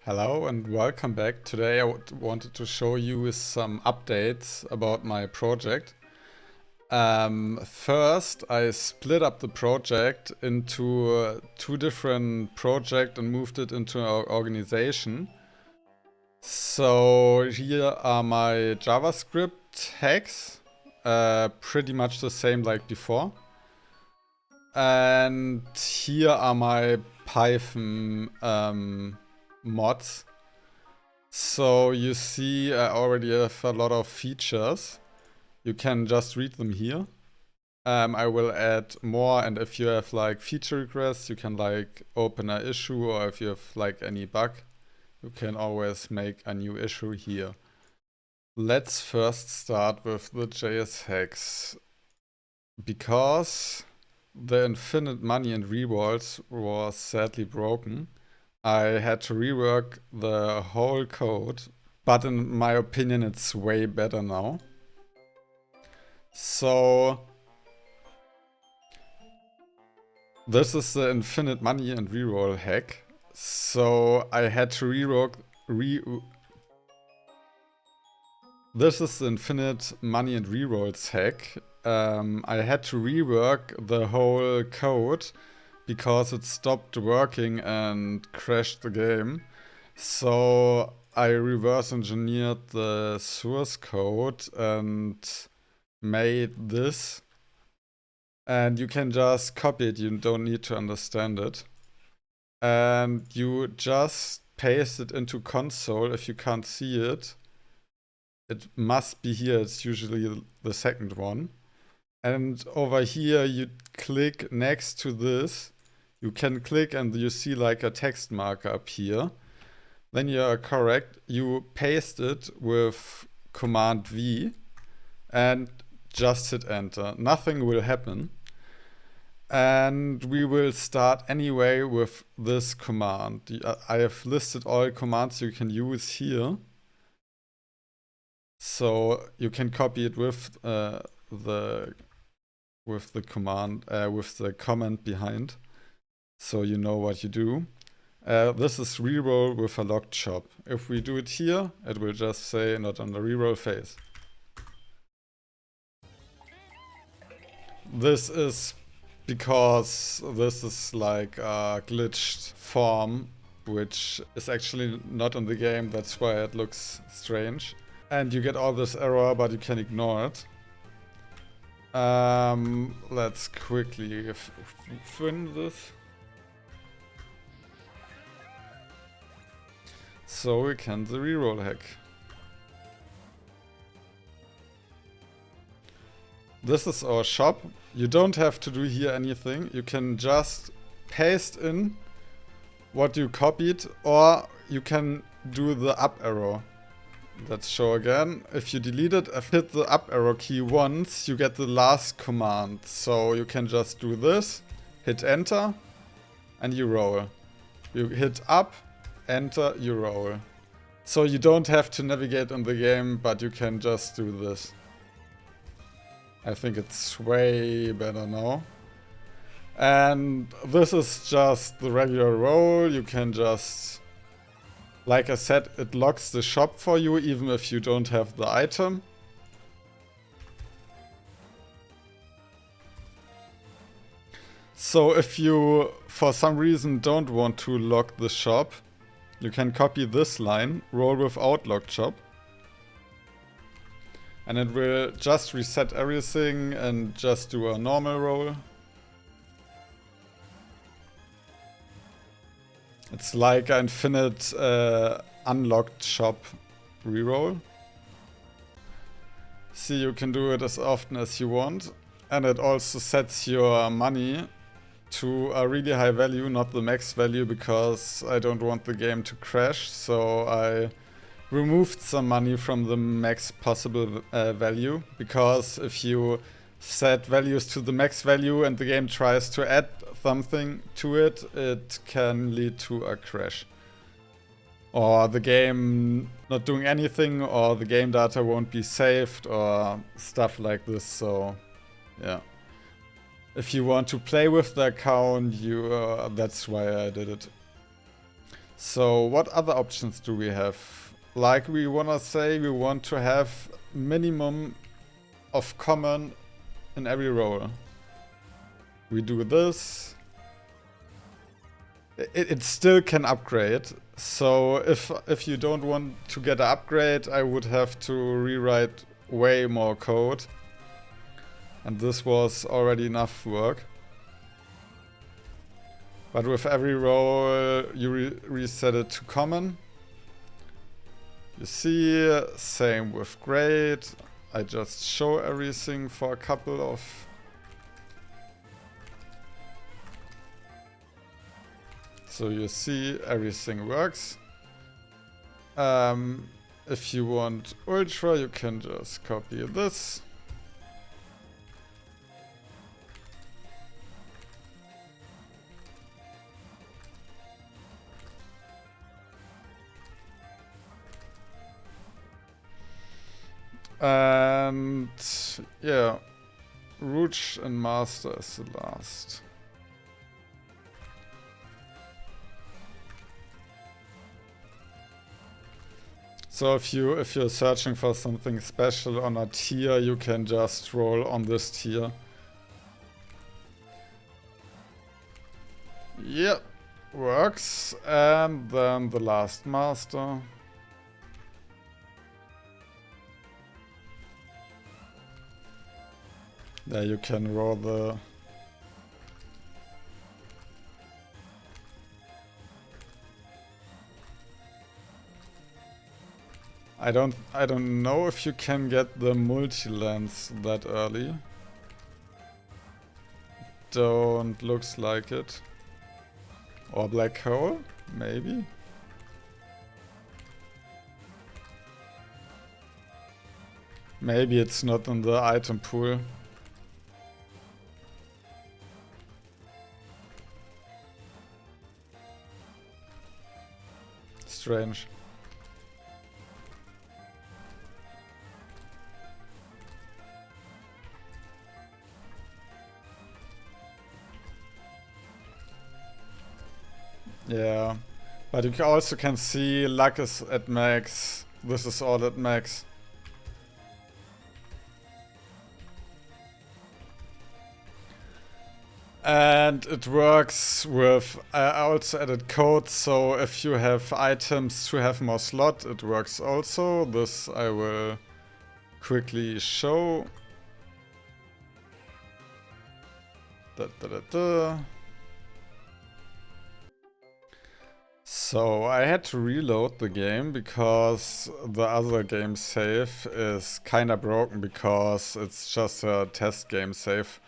Hello and welcome back. Today I wanted to show you some updates about my project. First, I split up the project into two different projects and moved it into our organization. So here are my JavaScript hacks, pretty much the same like before. And here are my Python mods. So you see I already have a lot of features. You can just read them here. I will add more, and if you have like feature requests, you can like open an issue, or if you have like any bug, you can always make a new issue here. Let's first start with the JS hacks. Because the infinite money and rerolls was sadly broken, I had to rework the whole code, but in my opinion it's way better now. So this is the infinite money and reroll hack. So I had to This is the infinite money and rerolls hack. I had to rework the whole code because it stopped working and crashed the game. So I reverse engineered the source code and made this. And you can just copy it, you don't need to understand it. And you just paste it into console. If you can't see it, it must be here, it's usually the second one. And over here you click next to this. You can click and you see like a text marker up here. Then you are correct. You paste it with Command V and just hit enter. Nothing will happen. And we will start anyway with this command. I have listed all commands you can use here. So you can copy it with the command, with the comment behind, so you know what you do. This is reroll with a locked shop. If we do it here, it will just say not on the reroll phase. This is because this is like a glitched form, which is actually not in the game. That's why it looks strange. And you get all this error, but you can ignore it. Let's quickly fin this. So we can the reroll hack. This is our shop. You don't have to do here anything. You can just paste in what you copied, or you can do the up arrow. Let's show again. If you delete it, hit the up arrow key once, you get the last command. So you can just do this, hit enter, and you roll. You hit up, enter, you roll. So you don't have to navigate in the game, but you can just do this. I think it's way better now. And this is just the regular roll. You can just, like I said, it locks the shop for you even if you don't have the item. So if you, for some reason, don't want to lock the shop, you can copy this line, roll without locked shop. And it will just reset everything and just do a normal roll. It's like an infinite unlocked shop reroll. See, you can do it as often as you want. And it also sets your money to a really high value, not the max value, because I don't want the game to crash. So I removed some money from the max possible value, because if you set values to the max value and the game tries to add something to it, it can lead to a crash. Or the game not doing anything, or the game data won't be saved, or stuff like this. So yeah. If you want to play with the account, that's why I did it. So what other options do we have? Like we wanna say we want to have minimum of common in every roll. We do this. It still can upgrade. So if you don't want to get an upgrade, I would have to rewrite way more code. And this was already enough work. But with every roll, you reset it to common. You see, same with grade. I just show everything for a couple of... So you see, everything works. If you want ultra, you can just copy this. And yeah, root and master is the last. So if you're searching for something special on a tier, you can just roll on this tier. Yep, works. And then the last master. There you can roll the... I don't know if you can get the multi-lens that early. Don't looks like it. Or black hole, maybe. Maybe it's not in the item pool. Strange. Yeah, but you also can see luck is at max. This is all at max. And it works with, I also added code, so if you have items to have more slot, it works also. This I will quickly show. So I had to reload the game because the other game save is kinda broken because it's just a test game save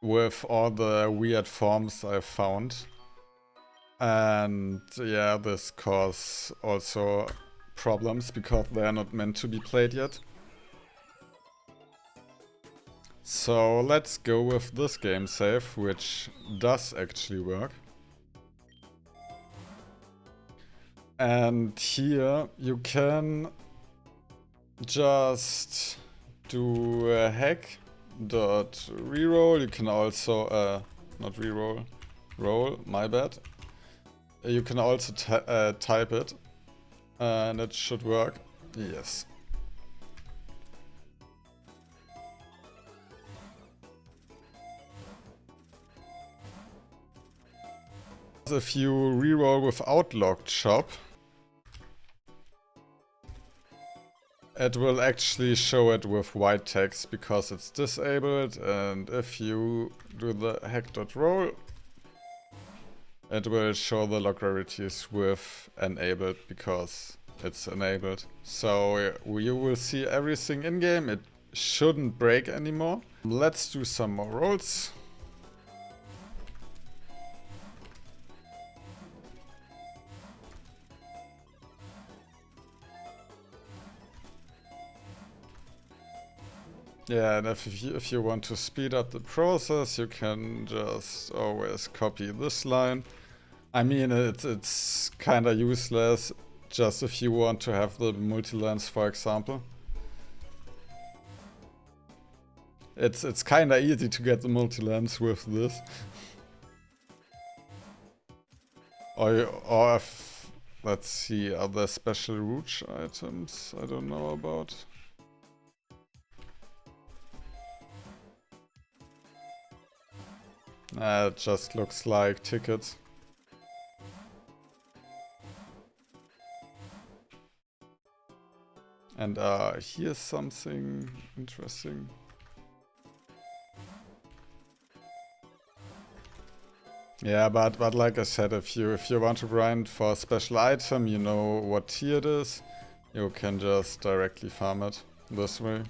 with all the weird forms I found. And yeah, this causes also problems because they are not meant to be played yet. So let's go with this game save, which does actually work. And here you can just do a hack dot reroll. You can also not reroll, roll, my bad. You can also type it and it should work. Yes. If you reroll without locked shop, it will actually show it with white text because it's disabled, and if you do the hack.roll, it will show the log rarities with enabled because it's enabled. So you will see everything in game. It shouldn't break anymore. Let's do some more rolls. Yeah, and if you want to speed up the process, you can just always copy this line. I mean, it's kinda useless, just if you want to have the multi-lens, for example. It's kinda easy to get the multi-lens with this. Or Let's see, are there special root items I don't know about? It just looks like tickets. And here's something interesting. Yeah, but like I said, if you want to grind for a special item, you know what tier it is, you can just directly farm it this way.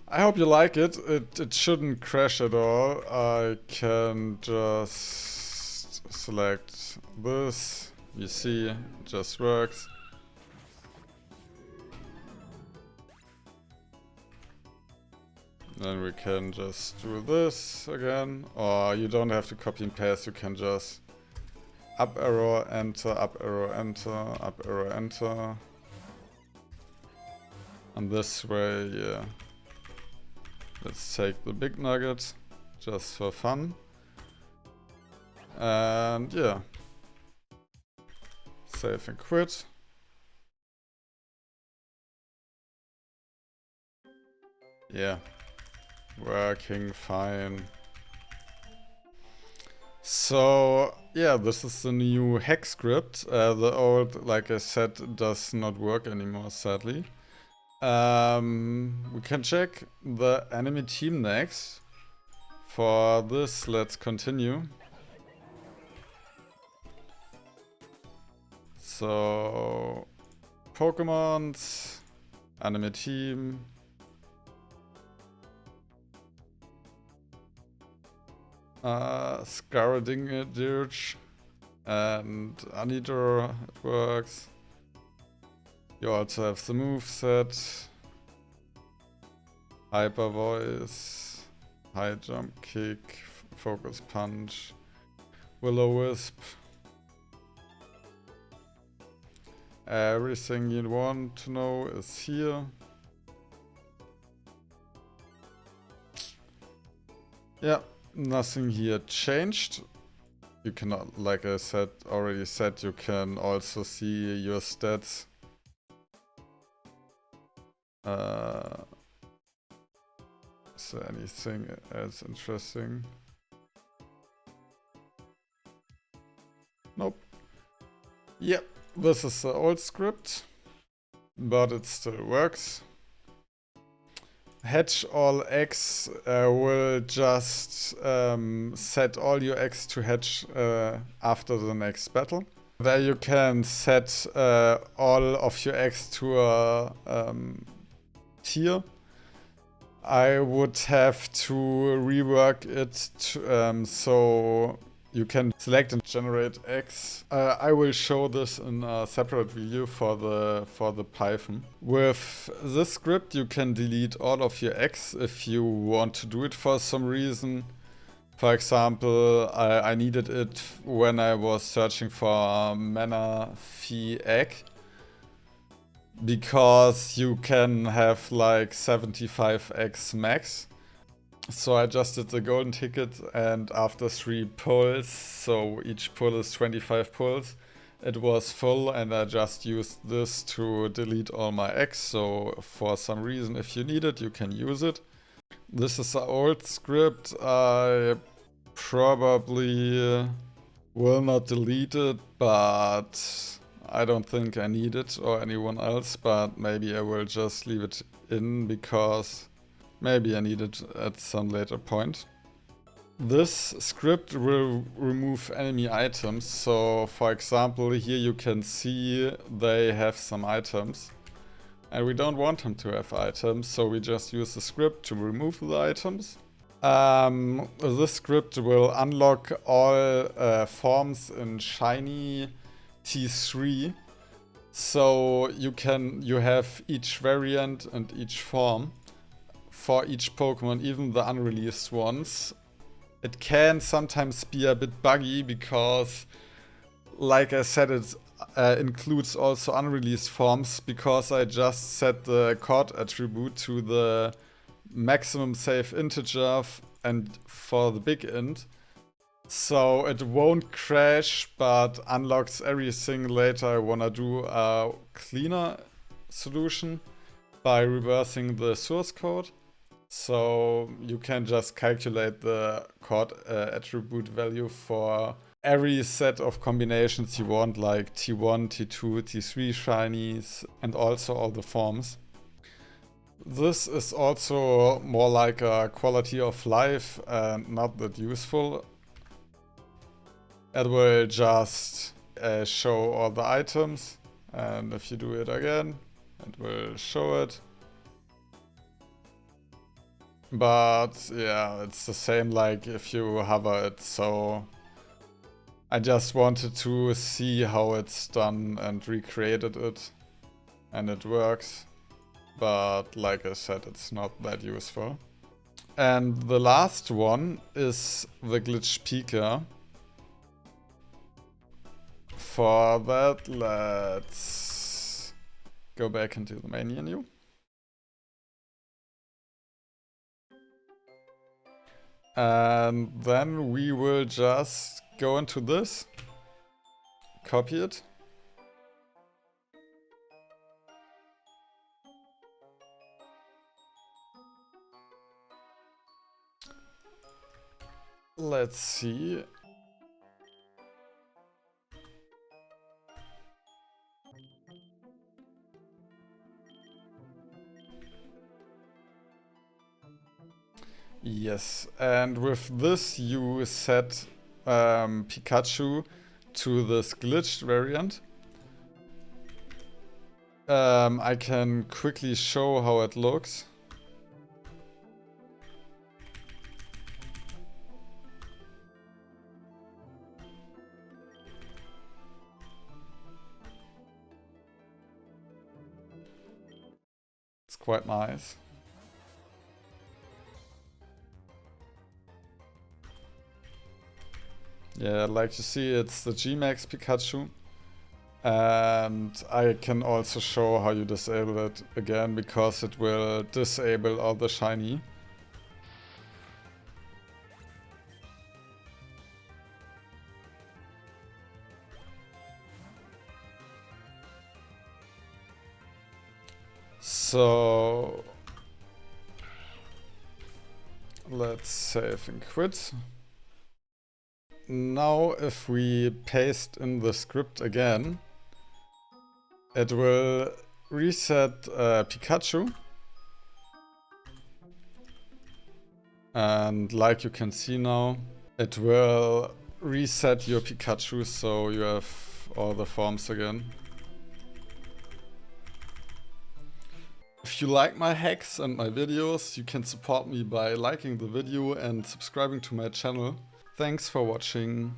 I hope you like it. It shouldn't crash at all. I can just select this. You see, it just works. Then we can just do this again, or you don't have to copy and paste, you can just up arrow, enter, up arrow, enter, up arrow, enter. And this way, yeah. Let's take the big nugget, just for fun. And yeah. Save and quit. Yeah. Working fine. So yeah, this is the new hack script. The old, like I said, does not work anymore, sadly. We can check the enemy team next. For this, let's continue. So Pokemons, enemy team. Scaradingadirge and Anidor, it works. You also have the moveset, Hyper Voice, High Jump Kick, Focus Punch, Will-O-Wisp. Everything you want to know is here. Yeah. Nothing here changed. You cannot, like I said, already said, you can also see your stats. Is there anything else interesting? Nope. Yep, this is the old script, but it still works. Hatch all eggs will just set all your eggs to hatch after the next battle. There you can set all of your eggs to a tier. I would have to rework it to, so you can select and generate eggs. I will show this in a separate video for the Python. With this script you can delete all of your eggs if you want to do it for some reason. For example, I needed it when I was searching for a mana fee egg, because you can have like 75 eggs max. So I just did the golden ticket, and after 3 pulls, so each pull is 25 pulls, it was full, and I just used this to delete all my eggs. So for some reason, if you need it, you can use it. This is an old script. I probably will not delete it, but I don't think I need it or anyone else, but maybe I will just leave it in because maybe I need it at some later point. This script will remove enemy items. So for example, here you can see they have some items. And we don't want them to have items, so we just use the script to remove the items. This script will unlock all forms in Shiny T3. So you have each variant and each form for each Pokemon, even the unreleased ones. It can sometimes be a bit buggy because, like I said, it includes also unreleased forms, because I just set the chord attribute to the maximum safe integer and for the big int. So it won't crash, but unlocks everything later. I wanna do a cleaner solution by reversing the source code. So you can just calculate the chord attribute value for every set of combinations you want, like T1, T2, T3 shinies, and also all the forms. This is also more like a quality of life and not that useful. It will just show all the items, and if you do it again, it will show it. But yeah, it's the same like if you hover it, so I just wanted to see how it's done and recreated it, and it works. But like I said, it's not that useful. And the last one is the glitch peaker. For that, let's go back into the main menu. And then we will just go into this, copy it. Let's see. Yes, and with this you set Pikachu to this glitched variant. I can quickly show how it looks. It's quite nice. Yeah, like you see, it's the G-Max Pikachu. And I can also show how you disable it again, because it will disable all the shiny. So let's save and quit. Now if we paste in the script again, it will reset Pikachu. And like you can see now, it will reset your Pikachu, so you have all the forms again. If you like my hacks and my videos, you can support me by liking the video and subscribing to my channel. Thanks for watching.